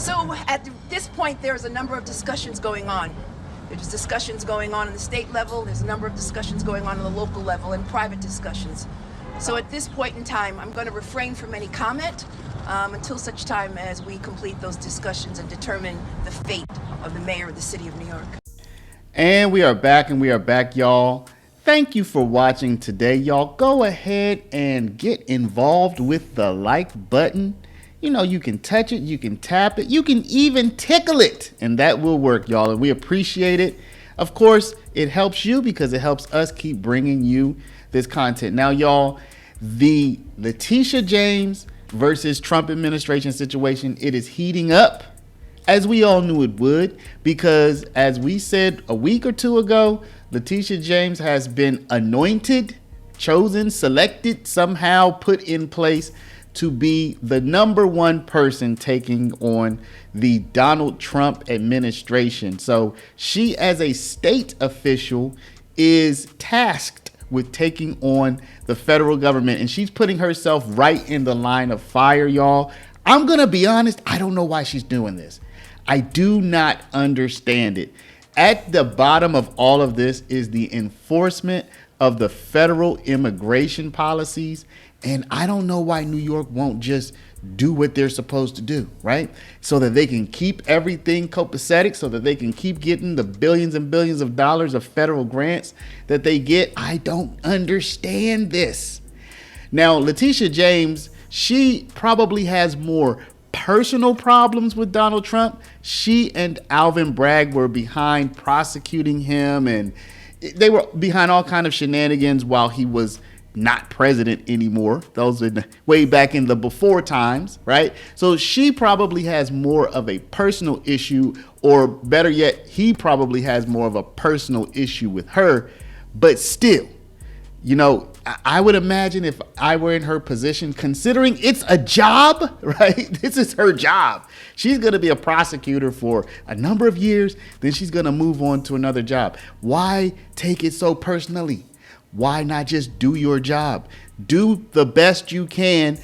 So at this point, there's a number of discussions going on. There's discussions going on the state level. There's a number of discussions going on the local level and private discussions. So at this point in time, I'm going to refrain from any comment until such time as we complete those discussions and determine the fate of the mayor of the city of New York. And we are back, y'all. Thank you for watching today, y'all. Go ahead and get involved with the like button. You know, you can touch it, you can tap it, you can even tickle it, and that will work, y'all, and we appreciate it. Of course, it helps you because it helps us keep bringing you this content. Now, y'all, the Letitia James versus Trump administration situation, it is heating up, as we all knew it would, because as we said a week or two ago, Letitia James has been anointed, chosen, selected, somehow put in place to be the #1 person taking on the Donald Trump administration. So she, as a state official, is tasked with taking on the federal government, and she's putting herself right in the line of fire, y'all. I'm gonna be honest, I don't know why she's doing this. I do not understand it. At the bottom of all of this is the enforcement of the federal immigration policies. And I don't know why New York won't just do what they're supposed to do, right? So that they can keep everything copacetic, so that they can keep getting the billions and billions of dollars of federal grants that they get. I don't understand this. Now, Letitia James, she probably has more personal problems with Donald Trump. She and Alvin Bragg were behind prosecuting him, and they were behind all kind of shenanigans while he was not president anymore. Those are way back in the before times, right? So she probably has more of a personal issue, or better yet, he probably has more of a personal issue with her. But still, you know, I would imagine if I were in her position, considering it's a job, right? This is her job. She's going to be a prosecutor for a number of years, then she's going to move on to another job. Why take it so personally? Why not just do your job? Do the best you can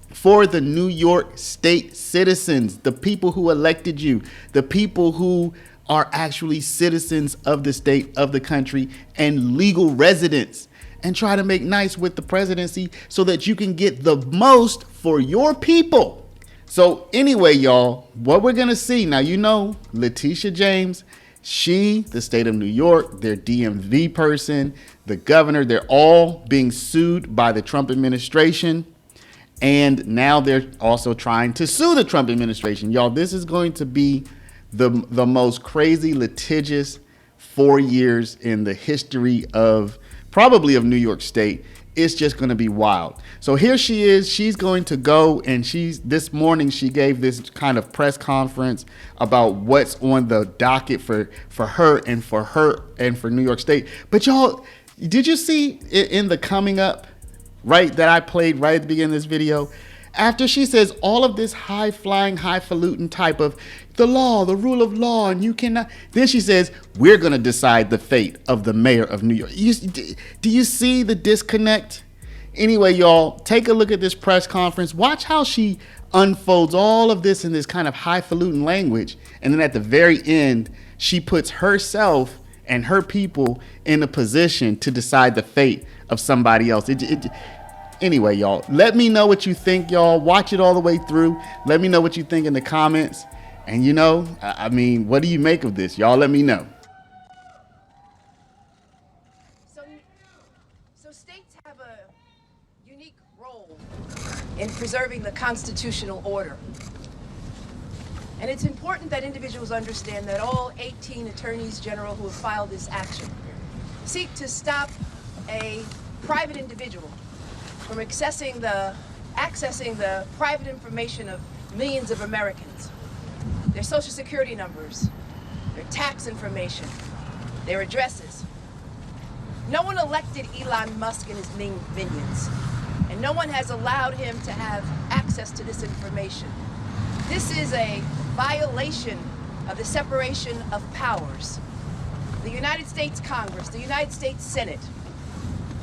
for the New York State citizens, the people who elected you, the people who are actually citizens of the state, of the country, and legal residents, and try to make nice with the presidency so that you can get the most for your people. So anyway, y'all, what we're gonna see now, you know, Letitia James, she, the state of New York, their DMV person, the governor, they're all being sued by the Trump administration. And now they're also trying to sue the Trump administration. Y'all, this is going to be the most crazy, litigious 4 years in the history of probably of New York State. It's just going to be wild. So here she is. She's going to go, and this morning she gave this kind of press conference about what's on the docket for her and for New York State. But y'all, did you see in the coming up, right, that I played right at the beginning of this video? After she says all of this high-flying, highfalutin type of the law, the rule of law, and you cannot, then she says, we're going to decide the fate of the mayor of New York. Do you see the disconnect? Anyway, y'all, take a look at this press conference. Watch how she unfolds all of this in this kind of highfalutin language. And then at the very end, she puts herself and her people in a position to decide the fate of somebody else. Anyway, y'all, let me know what you think, y'all. Watch it all the way through. Let me know what you think in the comments. And, you know, I mean, what do you make of this? Y'all let me know. So states have a unique role in preserving the constitutional order. And it's important that individuals understand that all 18 attorneys general who have filed this action seek to stop a private individual from accessing the private information of millions of Americans, their social security numbers, their tax information, their addresses. No one elected Elon Musk and his minions, and no one has allowed him to have access to this information. This is a violation of the separation of powers. The United States Congress, the United States Senate,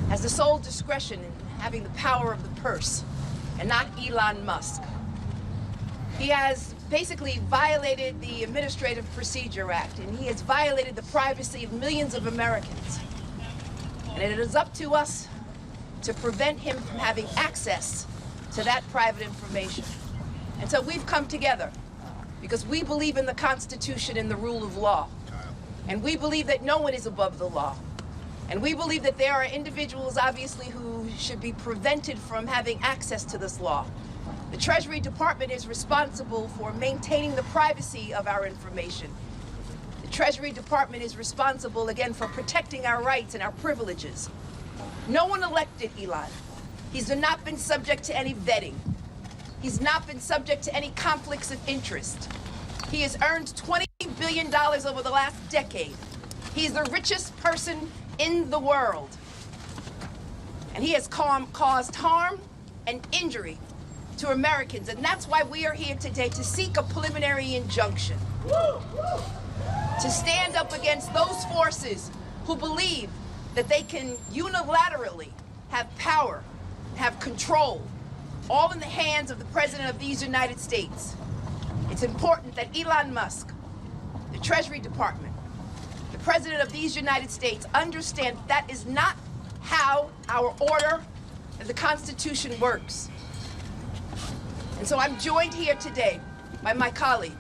has the sole discretion in having the power of the purse, and not Elon Musk. He has basically violated the Administrative Procedure Act, and he has violated the privacy of millions of Americans. And it is up to us to prevent him from having access to that private information. And so we've come together because we believe in the Constitution and the rule of law. And we believe that no one is above the law. And we believe that there are individuals, obviously, who should be prevented from having access to this law. The Treasury Department is responsible for maintaining the privacy of our information. The Treasury Department is responsible, again, for protecting our rights and our privileges. No one elected Elon. He's not been subject to any vetting. He's not been subject to any conflicts of interest. He has earned $20 billion over the last decade. He's the richest person in the world. And he has caused harm and injury to Americans. And that's why we are here today, to seek a preliminary injunction. To stand up against those forces who believe that they can unilaterally have power, have control, all in the hands of the President of these United States. It's important that Elon Musk, the Treasury Department, the President of these United States understand that is not how our order and the Constitution works. And so I'm joined here today by my colleague,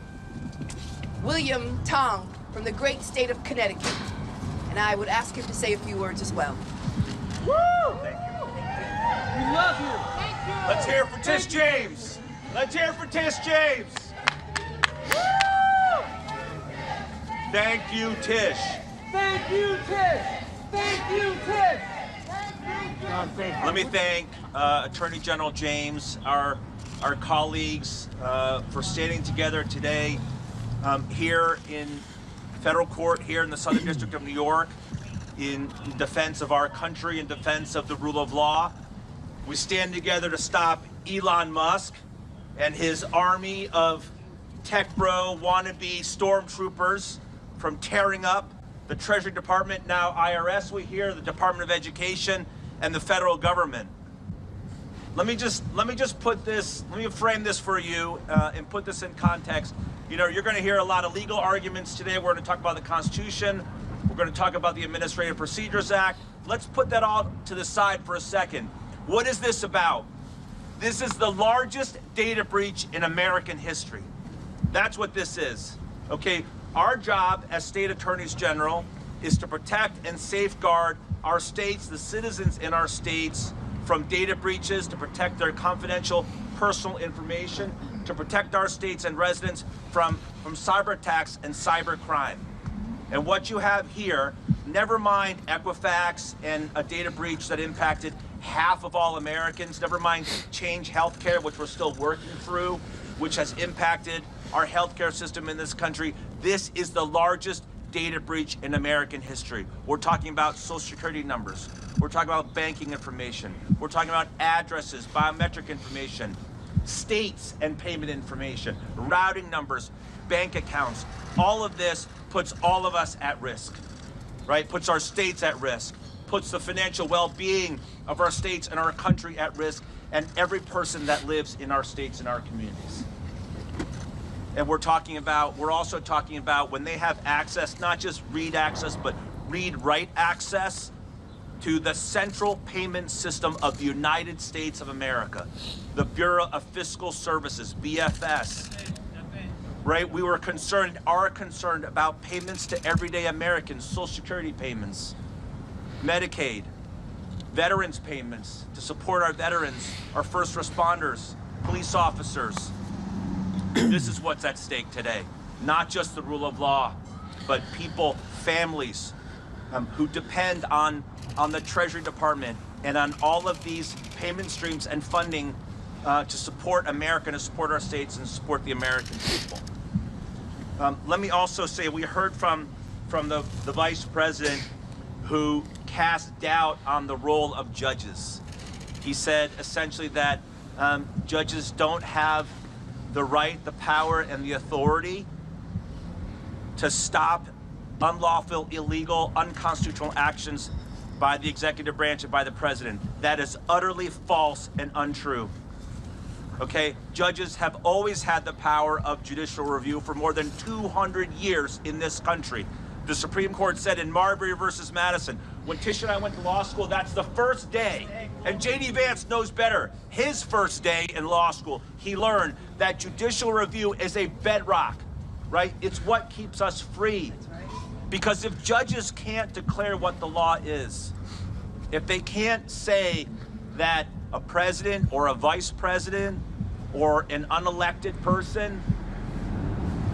William Tong, from the great state of Connecticut. And I would ask him to say a few words as well. Woo! Thank you. We love you. Thank you. Let's hear it for Tish James. Let's hear it for Tish James. Woo! Thank you, Tish. Thank you, Tish. Thank you, Tish. Let me thank Attorney General James, our colleagues, for standing together today here in federal court here in the Southern District of New York in defense of our country, in defense of the rule of law. We stand together to stop Elon Musk and his army of tech bro wannabe stormtroopers from tearing up the Treasury Department, now IRS we hear, the Department of Education, and the federal government. Let me frame this for you and put this in context. You know, you're going to hear a lot of legal arguments today. We're going to talk about the Constitution. We're going to talk about the Administrative Procedures Act. Let's put that all to the side for a second. What is this about? This is the largest data breach in American history. That's what this is. Okay, our job as state attorneys general is to protect and safeguard our states, the citizens in our states, from data breaches, to protect their confidential personal information, to protect our states and residents from cyber attacks and cyber crime. And what you have here, never mind Equifax and a data breach that impacted half of all Americans, never mind Change Healthcare, which we're still working through, which has impacted our healthcare system in this country. This is the largest data breach in American history. We're talking about social security numbers. We're talking about banking information. We're talking about addresses, biometric information, states and payment information, routing numbers, bank accounts. All of this puts all of us at risk, right? Puts our states at risk, puts the financial well-being of our states and our country at risk, and every person that lives in our states and our communities. And we're also talking about when they have access, not just read access, but read-write access to the central payment system of the United States of America, the Bureau of Fiscal Services, BFS, right? We are concerned about payments to everyday Americans, Social Security payments, Medicaid, veterans payments to support our veterans, our first responders, police officers. This is what's at stake today. Not just the rule of law, but people, families who depend on the Treasury Department and on all of these payment streams and funding to support America, to support our states, and support the American people. Let me also say, we heard from the Vice President who cast doubt on the role of judges. He said essentially that judges don't have the right, the power, and the authority to stop unlawful, illegal, unconstitutional actions by the executive branch and by the president. That is utterly false and untrue. Okay? Judges have always had the power of judicial review for more than 200 years in this country. The Supreme Court said in Marbury versus Madison, when Tish and I went to law school, that's the first day. And J.D. Vance knows better. His first day in law school, he learned that judicial review is a bedrock, right? It's what keeps us free. Because if judges can't declare what the law is, if they can't say that a president or a vice president or an unelected person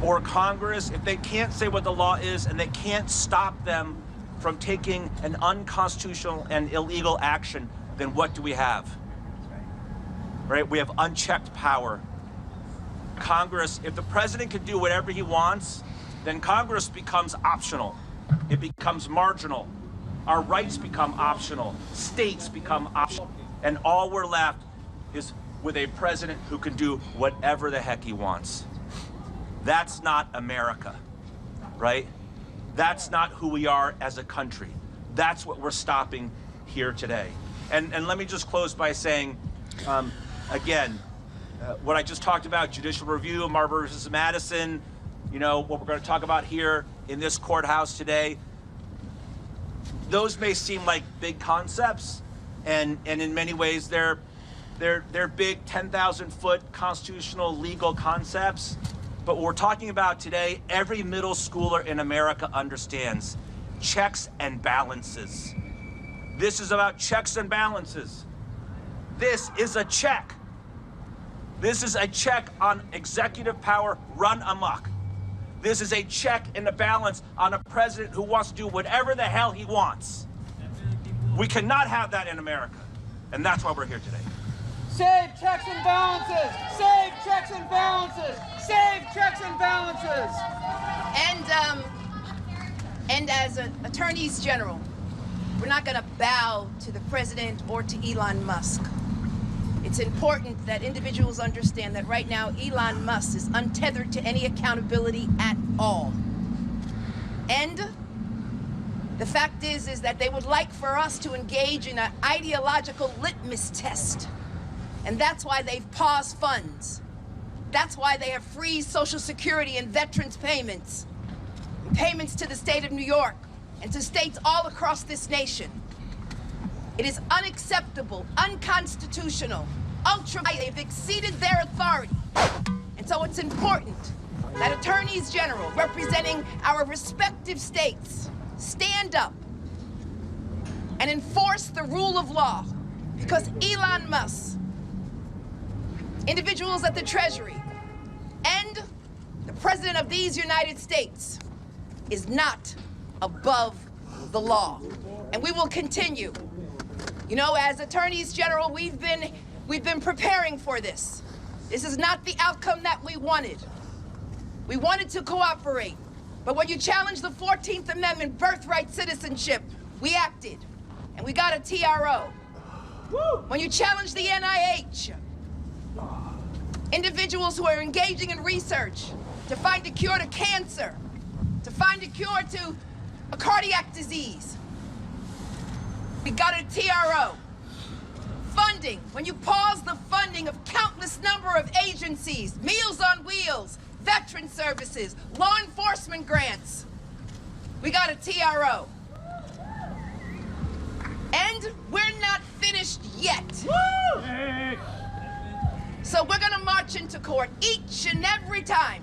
or Congress, if they can't say what the law is and they can't stop them from taking an unconstitutional and illegal action, then what do we have? Right? We have unchecked power. Congress, if the president can do whatever he wants, then Congress becomes optional. It becomes marginal. Our rights become optional. States become optional. And all we're left is with a president who can do whatever the heck he wants. That's not America, right? That's not who we are as a country. That's what we're stopping here today. And let me just close by saying, again, what I just talked about, judicial review, Marbury versus Madison, you know, what we're going to talk about here in this courthouse today, those may seem like big concepts, and in many ways they're big 10,000-foot constitutional legal concepts. But what we're talking about today, every middle schooler in America understands checks and balances. This is about checks and balances. This is a check. This is a check on executive power run amok. This is a check and a balance on a president who wants to do whatever the hell he wants. We cannot have that in America. And that's why we're here today. Save checks and balances! Save checks and balances! Save checks and balances! And as attorneys general, we're not going to bow to the president or to Elon Musk. It's important that individuals understand that right now Elon Musk is untethered to any accountability at all. And the fact is that they would like for us to engage in an ideological litmus test. And that's why they've paused funds. That's why they have freezed Social Security and veterans payments. Payments to the state of New York and to states all across this nation. It is unacceptable, unconstitutional, they've exceeded their authority. And so it's important that attorneys general representing our respective states stand up and enforce the rule of law, because Elon Musk, individuals at the Treasury, and the President of these United States is not above the law. And we will continue. You know, as attorneys general, we've been preparing for this. This is not the outcome that we wanted. We wanted to cooperate. But when you challenged the 14th Amendment birthright citizenship, we acted. And we got a TRO. When you challenged the NIH, individuals who are engaging in research to find a cure to cancer, to find a cure to a cardiac disease, we got a TRO. Funding, when you pause the funding of countless number of agencies, Meals on Wheels, veteran services, law enforcement grants, we got a TRO. And we're not finished yet. Woo! So we're gonna march into court each and every time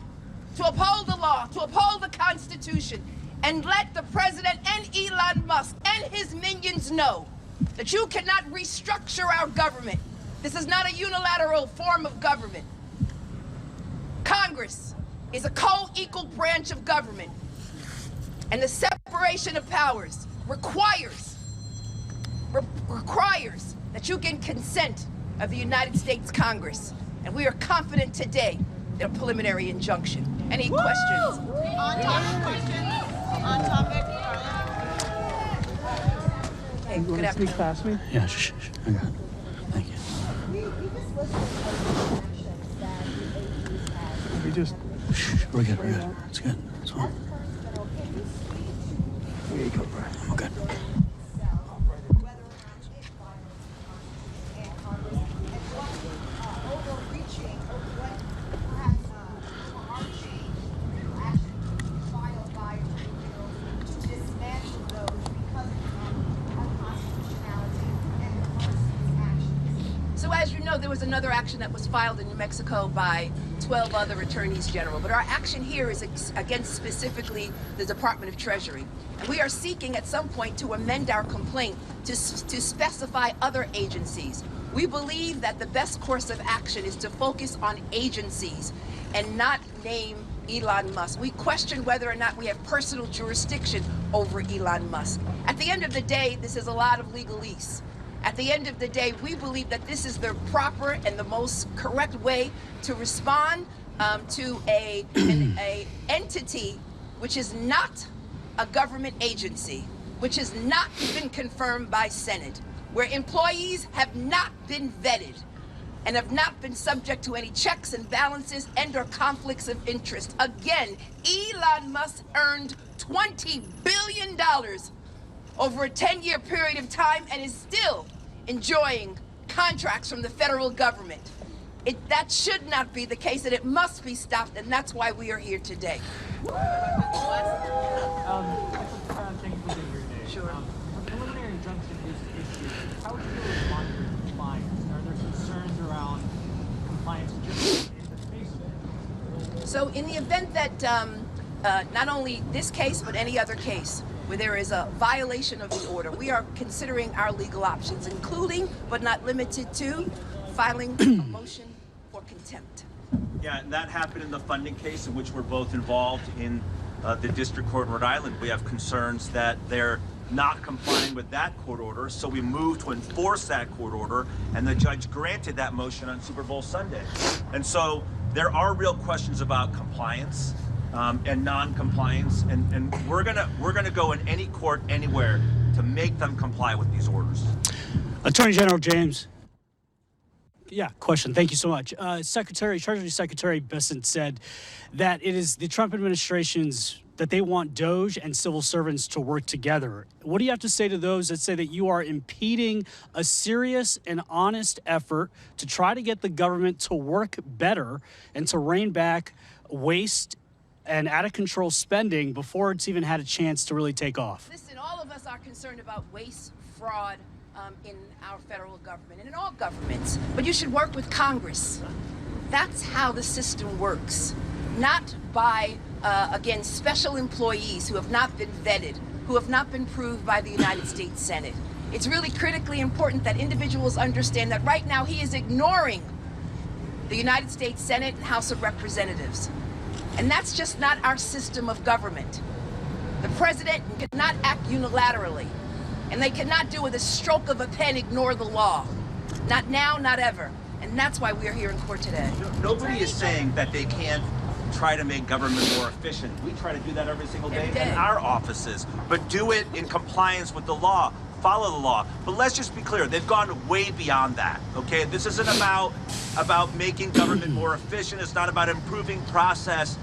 to uphold the law, to uphold the Constitution, and let the president and Elon Musk and his minions know that you cannot restructure our government. This is not a unilateral form of government. Congress is a co-equal branch of government, and the separation of powers requires that you get consent of the United States Congress. And we are confident today in a preliminary injunction. Any questions? On topic questions. On topic. Hey, good afternoon. Past me? Yeah, shh. I got it. Thank you. We just. Shh. We're good. It's good. It's fine. Here you go, bro. I'm good. was another action that was filed in New Mexico by 12 other attorneys general. But our action here is against specifically the Department of Treasury. And we are seeking at some point to amend our complaint to specify other agencies. We believe that the best course of action is to focus on agencies and not name Elon Musk. We question whether or not we have personal jurisdiction over Elon Musk. At the end of the day, this is a lot of legalese. At the end of the day, we believe that this is the proper and the most correct way to respond to an entity which is not a government agency, which has not been confirmed by Senate, where employees have not been vetted and have not been subject to any checks and balances and or conflicts of interest. Again, Elon Musk earned $20 billion over a 10-year period of time and is still enjoying contracts from the federal government. That should not be the case, and it must be stopped, and that's why we are here today. Thank you for being here today. Sure. A preliminary injunction is issued. How would you respond to compliance? Are there concerns around compliance just in the face of it? So in the event that not only this case, but any other case where there is a violation of the order, we are considering our legal options, including, but not limited to, filing a motion for contempt. Yeah, and that happened in the funding case in which we're both involved in the district court in Rhode Island. We have concerns that they're not complying with that court order, so we moved to enforce that court order, and the judge granted that motion on Super Bowl Sunday. And so there are real questions about compliance and non-compliance, and we're gonna go in any court anywhere to make them comply with these orders. Attorney General James. Yeah, question. Thank you so much. Treasury Secretary Bessent said that it is the Trump administration's that they want DOJ and civil servants to work together. What do you have to say to those that say that you are impeding a serious and honest effort to try to get the government to work better and to rein back waste and out of control spending before it's even had a chance to really take off? Listen, all of us are concerned about waste, fraud, in our federal government and in all governments, but you should work with Congress. That's how the system works, not by, again, special employees who have not been vetted, who have not been proved by the United States Senate. It's really critically important that individuals understand that right now he is ignoring the United States Senate and House of Representatives. And that's just not our system of government. The president cannot act unilaterally. And they cannot do with a stroke of a pen ignore the law. Not now, not ever. And that's why we are here in court today. Nobody is saying that they can't try to make government more efficient. We try to do that every single day in our offices, but do it in compliance with the law. Follow the law. But let's just be clear, they've gone way beyond that, okay? This isn't about making government more efficient. It's not about improving process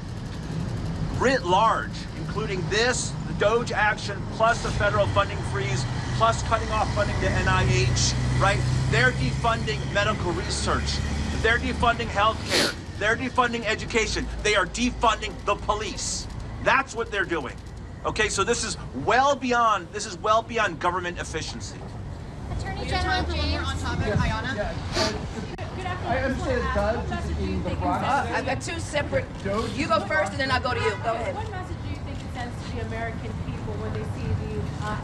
writ large, including this, the DOJ action, plus the federal funding freeze, plus cutting off funding to NIH, right? They're defunding medical research. They're defunding healthcare. They're defunding education. They are defunding the police. That's what they're doing. Okay, so this is well beyond government efficiency. Attorney General James. On topic, Ayana. I understand the judge is being the process. I've got two separate. You go first, and then I'll go to you. Go ahead. What message do you think it sends to the American people when they see the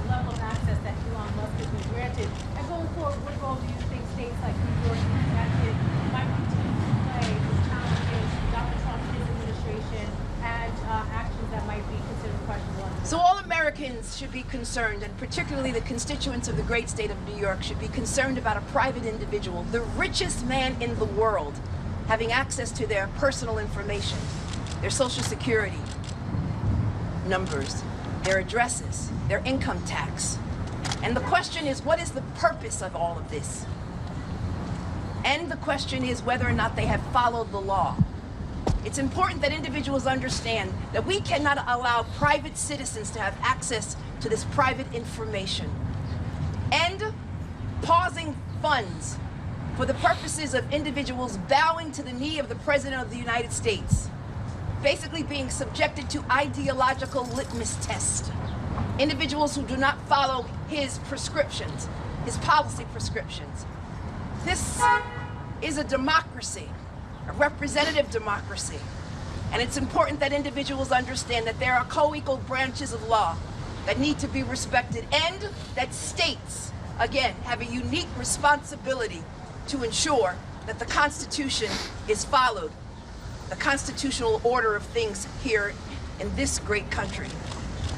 level of access that Elon Musk has been granted? And going forward, what role do you think states like New York and Connecticut might continue to play with challenges Donald Trump, his administration, and actions that might be considered questionable? So all Americans should be concerned, and particularly the constituents of the great state of New York should be concerned about a private individual, the richest man in the world, having access to their personal information, their social security numbers, their addresses, their income tax. And the question is, what is the purpose of all of this? And the question is whether or not they have followed the law. It's important that individuals understand that we cannot allow private citizens to have access to this private information. And pausing funds for the purposes of individuals bowing to the knee of the President of the United States, basically being subjected to ideological litmus tests. Individuals who do not follow his prescriptions, his policy prescriptions. This is a democracy, a representative democracy. And it's important that individuals understand that there are co-equal branches of law that need to be respected, and that states, again, have a unique responsibility to ensure that the Constitution is followed, the constitutional order of things here in this great country.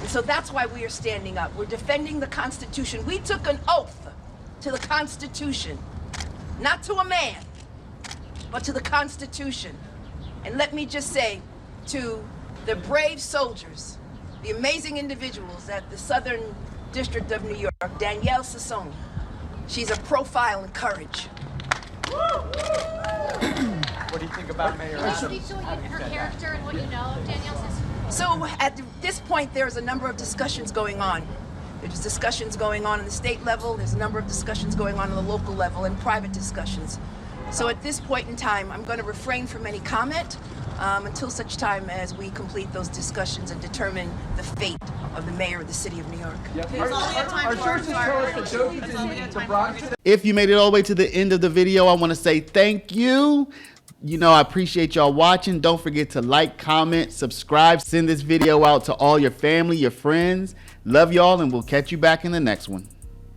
And so that's why we are standing up. We're defending the Constitution. We took an oath to the Constitution, not to a man, but to the Constitution. And let me just say to the brave soldiers, the amazing individuals at the Southern District of New York, Danielle Sassone, she's a profile in courage. What do you think about Mayor Can you Adams? speak to her character and what you know of Danielle Sassone? So at this point, there's a number of discussions going on. There's discussions going on the state level, there's a number of discussions going on the local level, and private discussions. So at this point in time, I'm going to refrain from any comment until such time as we complete those discussions and determine the fate of the mayor of the city of New York. Our sources tell us that Doge is in the Bronx. If you made it all the way to the end of the video, I want to say thank you. You know, I appreciate y'all watching. Don't forget to like, comment, subscribe, send this video out to all your family, your friends. Love y'all, and we'll catch you back in the next one.